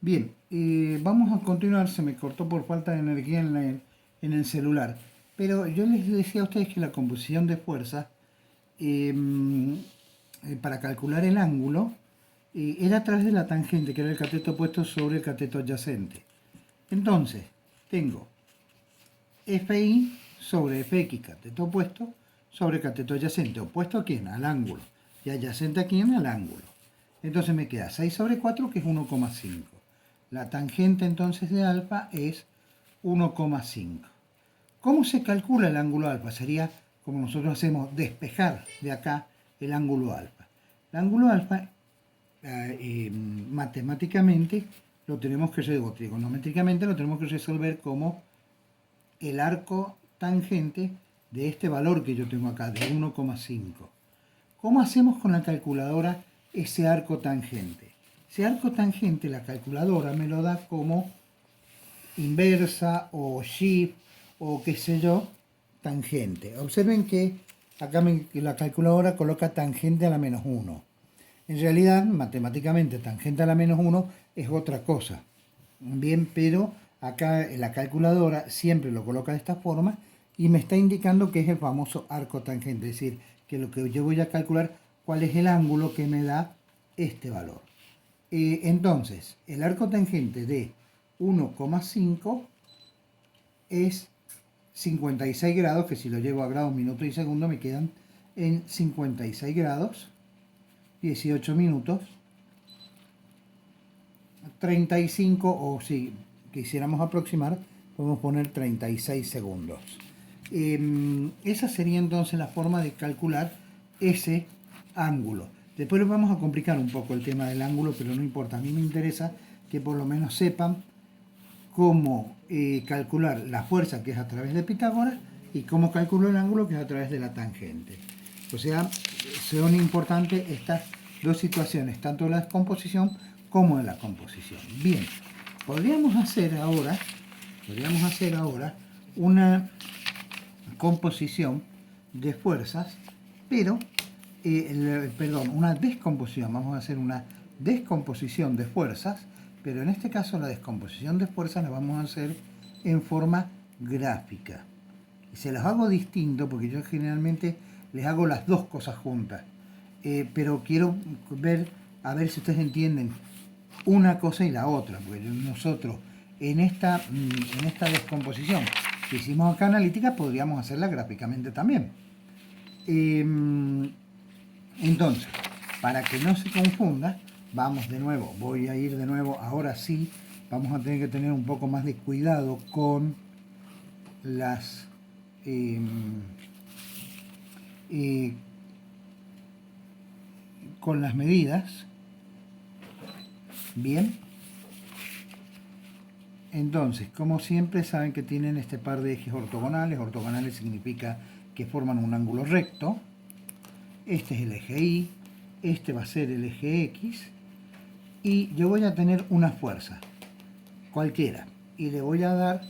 Bien, vamos a continuar. Se me cortó por falta de energía en el celular. Pero yo les decía a ustedes que la composición de fuerza, para calcular el ángulo, era a través de la tangente, que era el cateto opuesto sobre el cateto adyacente. Entonces, tengo FI sobre FX, cateto opuesto, sobre cateto adyacente. ¿Opuesto a quién? Al ángulo. Y adyacente a quién? Al ángulo. Entonces me queda 6 sobre 4, que es 1,5. La tangente entonces de alfa es 1,5. ¿Cómo se calcula el ángulo alfa? Sería como nosotros hacemos, despejar de acá el ángulo alfa. El ángulo alfa, matemáticamente, lo tenemos que resolver, trigonométricamente lo tenemos que resolver como el arco tangente de este valor que yo tengo acá, de 1,5. ¿Cómo hacemos con la calculadora ese arco tangente? Ese arco tangente, la calculadora me lo da como inversa o shift o qué sé yo, tangente. Observen que acá la calculadora coloca tangente a la menos 1. En realidad, matemáticamente, tangente a la menos 1 es otra cosa. Bien, pero acá la calculadora siempre lo coloca de esta forma y me está indicando que es el famoso arco tangente. Es decir, que lo que yo voy a calcular, cuál es el ángulo que me da este valor. Entonces, el arco tangente de 1,5 es 56 grados, que si lo llevo a grados, minutos y segundos me quedan en 56 grados, 18 minutos, 35, o si quisiéramos aproximar, podemos poner 36 segundos. Esa sería entonces la forma de calcular ese ángulo. Después les vamos a complicar un poco el tema del ángulo, pero no importa. A mí me interesa que por lo menos sepan cómo calcular la fuerza, que es a través de Pitágoras, y cómo calculo el ángulo, que es a través de la tangente. O sea, son importantes estas dos situaciones, tanto la descomposición como en la composición. Bien, podríamos hacer ahora una composición de fuerzas, pero, perdón, una descomposición. Vamos a hacer una descomposición de fuerzas, pero en este caso la descomposición de fuerzas la vamos a hacer en forma gráfica. Y se las hago distinto porque yo generalmente les hago las dos cosas juntas. Pero quiero ver, a ver si ustedes entienden una cosa y la otra, porque nosotros en esta descomposición que hicimos acá analítica podríamos hacerla gráficamente también. Entonces, para que no se confunda, vamos de nuevo, voy a ir de nuevo, ahora sí, vamos a tener que tener un poco más de cuidado con las con las medidas. Bien, entonces, como siempre, saben que tienen este par de ejes ortogonales. Ortogonales significa que forman un ángulo recto. Este es el eje Y, este va a ser el eje X, y yo voy a tener una fuerza, cualquiera, y le voy a dar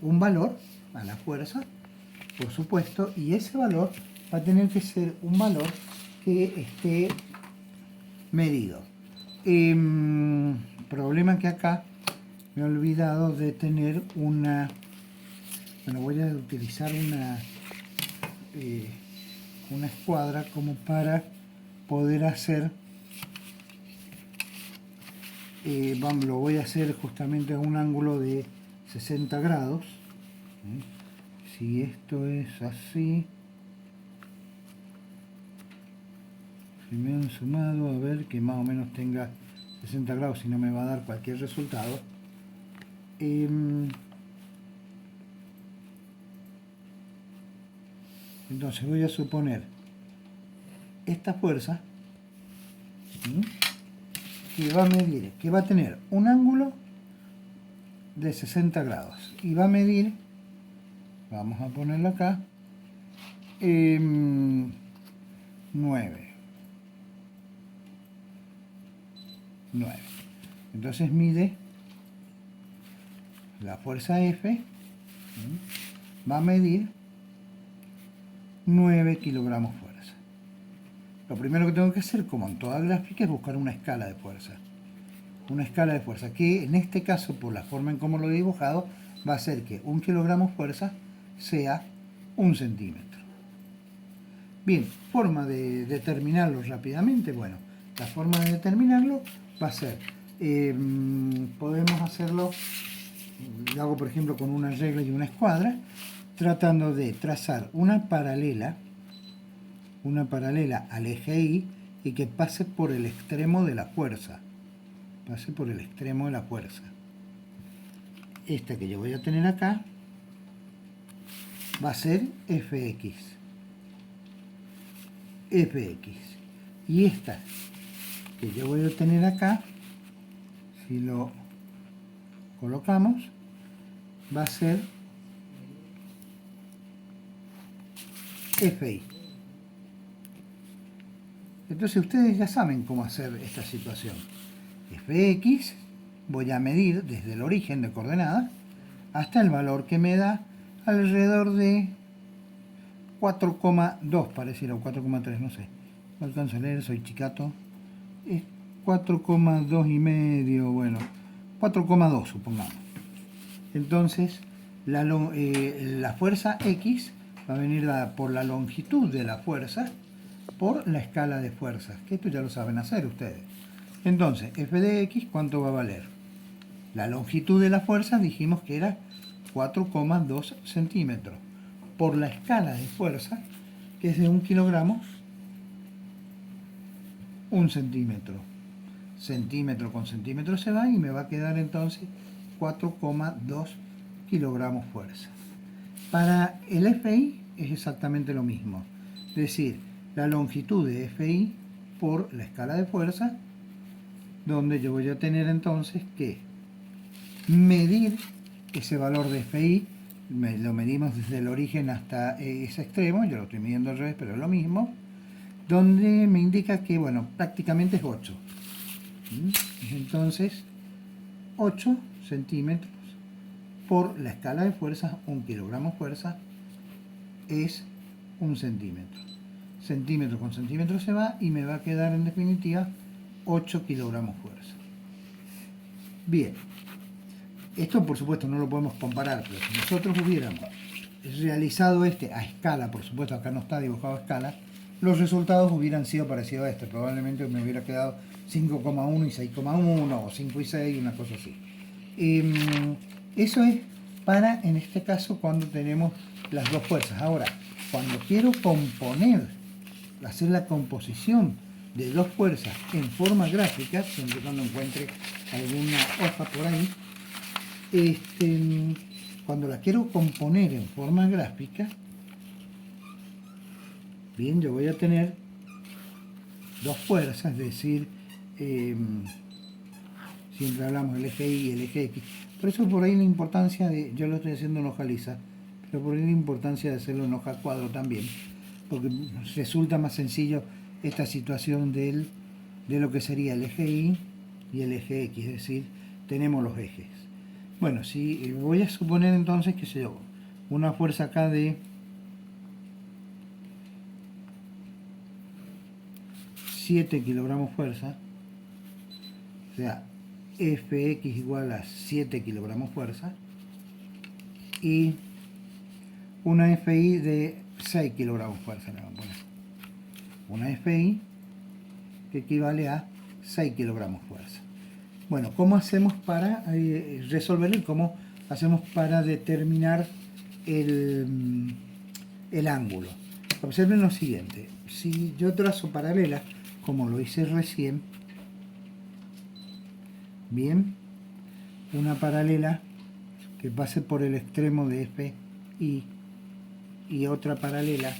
un valor a la fuerza, por supuesto, y ese valor va a tener que ser un valor que esté medido. Problema que acá me he olvidado de tener una... Bueno, voy a utilizar una escuadra como para poder hacer... lo voy a hacer justamente a un ángulo de 60 grados. Si esto es así... Si me han sumado, a ver que más o menos tenga 60 grados, si no me va a dar cualquier resultado. Entonces voy a suponer esta fuerza que va a medir, que va a tener un ángulo de 60 grados y va a medir, vamos a ponerlo acá, 9. Entonces mide la fuerza F, va a medir 9 kilogramos fuerza. Lo primero que tengo que hacer, como en toda gráfica, es buscar una escala de fuerza. una escala de fuerza, que en este caso, por la forma en cómo lo he dibujado, va a ser que 1 kilogramo fuerza sea 1 centímetro. Bien, forma de determinarlo rápidamente. Bueno, la forma de determinarlo va a ser, podemos hacerlo, lo hago por ejemplo con una regla y una escuadra, tratando de trazar una paralela al eje Y y que pase por el extremo de la fuerza. Pase por el extremo de la fuerza. Esta que yo voy a tener acá va a ser Fx. Fx. Y esta que yo voy a tener acá, si lo colocamos, va a ser Fi. Entonces ustedes ya saben cómo hacer esta situación. Fx voy a medir desde el origen de coordenadas hasta el valor que me da alrededor de 4,2 pareciera, o 4,3, no sé. No alcanzo a leer, soy chicato. Es 4,2 y medio, bueno, 4,2 supongamos. Entonces, la fuerza X va a venir dada por la longitud de la fuerza por la escala de fuerzas, que esto ya lo saben hacer ustedes. Entonces, f de x, ¿cuánto va a valer? La longitud de la fuerza dijimos que era 4,2 centímetros por la escala de fuerza, que es de 1 kilogramo, 1 centímetro. Centímetro con centímetro se va y me va a quedar entonces 4,2 kilogramos fuerza. Para el FI es exactamente lo mismo. Es decir, la longitud de FI por la escala de fuerza, donde yo voy a tener entonces que medir ese valor de FI, lo medimos desde el origen hasta ese extremo, yo lo estoy midiendo al revés, pero es lo mismo, donde me indica que, bueno, prácticamente es 8. Entonces, 8 centímetros por la escala de fuerzas, 1 kilogramo fuerza, es 1 centímetro. Centímetro con centímetro se va y me va a quedar en definitiva 8 kilogramos fuerza. Bien, esto por supuesto no lo podemos comparar, pero si nosotros hubiéramos realizado este a escala, por supuesto acá no está dibujado a escala, los resultados hubieran sido parecidos a este. Probablemente me hubiera quedado 5,1 y 6,1 o 5 y 6, una cosa así. Eso es para, en este caso, cuando tenemos las dos fuerzas. Ahora, cuando quiero componer, hacer la composición de dos fuerzas en forma gráfica, siempre cuando encuentre alguna hoja por ahí, cuando la quiero componer en forma gráfica, bien, yo voy a tener dos fuerzas, es decir, siempre hablamos del eje Y y el eje X. Por eso por ahí la importancia de, yo lo estoy haciendo en hoja lisa, pero por ahí la importancia de hacerlo en hoja cuadro también, porque resulta más sencillo esta situación de lo que sería el eje Y y el eje X, es decir, tenemos los ejes. Bueno, si voy a suponer entonces que sea una fuerza acá de 7 kilogramos fuerza, o sea, Fx igual a 7 kilogramos fuerza, y una Fi de 6 kilogramos fuerza, le vamos a poner. Una Fi que equivale a 6 kilogramos fuerza. Bueno, ¿cómo hacemos para resolverlo y cómo hacemos para determinar el ángulo? Observen lo siguiente. Si yo trazo paralelas, como lo hice recién, bien, una paralela que pase por el extremo de FI y otra paralela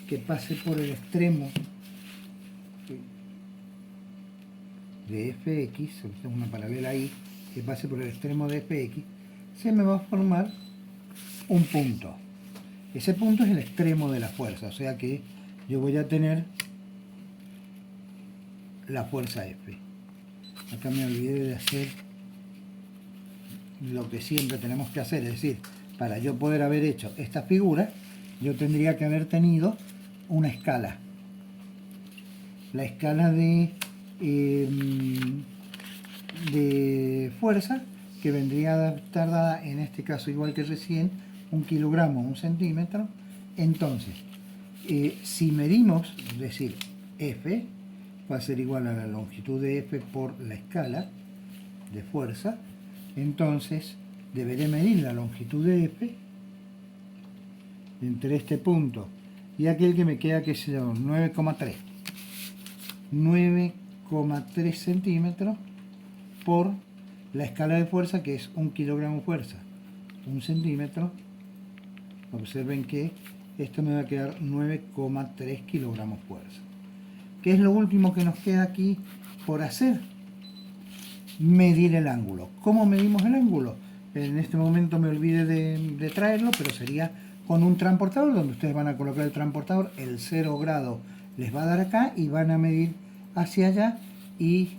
que pase por el extremo de Fx, una paralela ahí, que pase por el extremo de Fx, se me va a formar un punto. Ese punto es el extremo de la fuerza, o sea que yo voy a tener la fuerza F. Acá me olvidé de hacer lo que siempre tenemos que hacer, es decir, para yo poder haber hecho esta figura, yo tendría que haber tenido una escala. La escala de de fuerza, que vendría a estar dada, en este caso igual que recién, 1 kilogramo, 1 centímetro. Entonces, si medimos, es decir, F va a ser igual a la longitud de F por la escala de fuerza, entonces deberé medir la longitud de F entre este punto y aquel que me queda, que es 9,3 centímetros por la escala de fuerza, que es 1 kilogramo fuerza, 1 centímetro. Observen que esto me va a quedar 9,3 kilogramos fuerza. ¿Qué es lo último que nos queda aquí por hacer? Medir el ángulo. ¿Cómo medimos el ángulo? En este momento me olvidé de traerlo, pero sería con un transportador, donde ustedes van a colocar el transportador, el 0 grado les va a dar acá y van a medir hacia allá y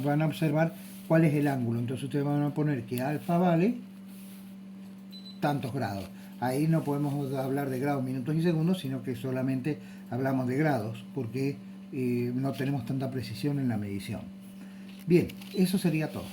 van a observar cuál es el ángulo. Entonces ustedes van a poner que alfa vale tantos grados. Ahí no podemos hablar de grados, minutos y segundos, sino que solamente hablamos de grados, porque no tenemos tanta precisión en la medición. Bien, eso sería todo.